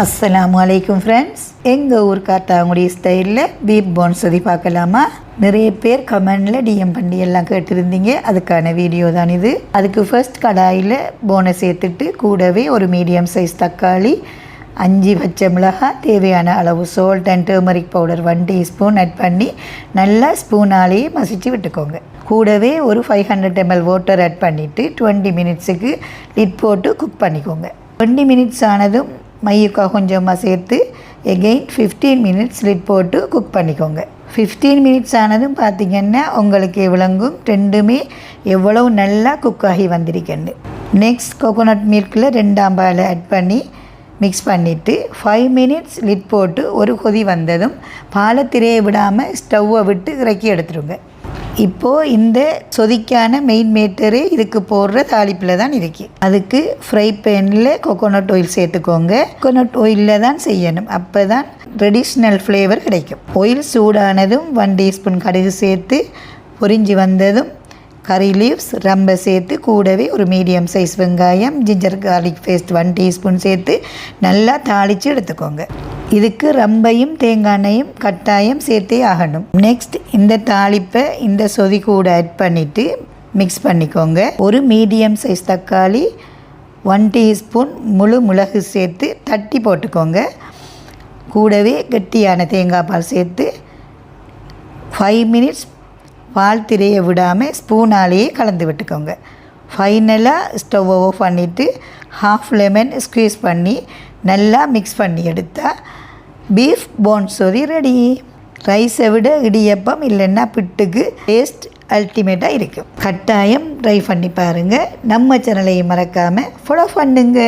அஸ்ஸலாமு அலைக்கும் ஃப்ரெண்ட்ஸ். எங்கள் ஊர் காத்தாங்குடி ஸ்டைலில் பீப் போன் சொதி பார்க்கலாமா? நிறைய பேர் கமெண்டில் டிஎம் பண்ணி எல்லாம் கேட்டிருந்தீங்க. அதுக்கான வீடியோ தான் இது. அதுக்கு ஃபர்ஸ்ட் கடாயில் போனை சேர்த்துட்டு கூடவே ஒரு மீடியம் சைஸ் தக்காளி, 5 பச்சை மிளகாய், தேவையான அளவு salt and turmeric powder 1 teaspoon add பண்ணி நல்லா ஸ்பூனாலேயே மசிச்சு விட்டுக்கோங்க. கூடவே ஒரு 500 ml வாட்டர் ஆட் பண்ணிவிட்டு 20 மினிட்ஸுக்கு லிட் போட்டு குக் பண்ணிக்கோங்க. 20 மினிட்ஸ் ஆனதும் மையுக்காக கொஞ்சமாக சேர்த்து எகெயின் 15 மினிட்ஸ் லிட் போட்டு குக் பண்ணிக்கோங்க. 15 மினிட்ஸ் ஆனதும் பார்த்திங்கன்னா உங்களுக்கு விளங்கும் ரெண்டுமே எவ்வளவு நல்லா குக் ஆகி வந்திருக்குன்னு. நெக்ஸ்ட் கோகோனட் மில்கில் 2ஆம் பால் ஆட் பண்ணி மிக்ஸ் பண்ணிவிட்டு 5 மினிட்ஸ் லிட் போட்டு ஒரு கொதி வந்ததும் பாலை திரையை விடாமல் ஸ்டவ்வை விட்டு இறக்கி எடுத்துருங்க. இப்போது இந்த சொதிக்கான மெயின் மேட்டரே இதுக்கு போடுற தாளிப்பில் தான் இருக்குது. அதுக்கு ஃப்ரை பேனில் கோகோனட் ஆயில் சேர்த்துக்கோங்க. கோகோனட் ஆயிலில் தான் செய்யணும், அப்போ தான் ட்ரெடிஷ்னல் ஃப்ளேவர் கிடைக்கும். ஆயில் சூடானதும் 1 டீஸ்பூன் கடுகு சேர்த்து பொரிஞ்சு வந்ததும் கறி லீவ்ஸ், ரம்பை சேர்த்து கூடவே ஒரு மீடியம் சைஸ் வெங்காயம், ஜிஞ்சர் கார்லிக் பேஸ்ட் 1 டீஸ்பூன் சேர்த்து நல்லா தாளித்து எடுத்துக்கோங்க. இதுக்கு ரம்பையும் தேங்காய் எண்ணெயும் கட்டாயம் சேர்த்தே ஆகணும். நெக்ஸ்ட் இந்த தாளிப்பை இந்த சொதி கூட ஆட் பண்ணிவிட்டு மிக்ஸ் பண்ணிக்கோங்க. ஒரு மீடியம் சைஸ் தக்காளி, 1 டீஸ்பூன் முழு மிளகு சேர்த்து தட்டி போட்டுக்கோங்க. கூடவே கெட்டியான தேங்காய் பால் சேர்த்து 5 மினிட்ஸ் பால் திரையை விடாமல் ஸ்பூனாலேயே கலந்து விட்டுக்கோங்க. ஃபைனலாக ஸ்டவ் ஆஃப் பண்ணிவிட்டு ஹாஃப் லெமன் ஸ்க்வீஸ் பண்ணி நல்லா மிக்ஸ் பண்ணி எடுத்தால் பீஃப் போன் சொதி ரெடி. ரைஸை விட இடியப்பம் இல்லைன்னா பிட்டுக்கு டேஸ்ட் அல்டிமேட்டாக இருக்கும். கட்டாயம் ட்ரை பண்ணி பாருங்கள். நம்ம சேனலை மறக்காமல் ஃபாலோ பண்ணுங்க.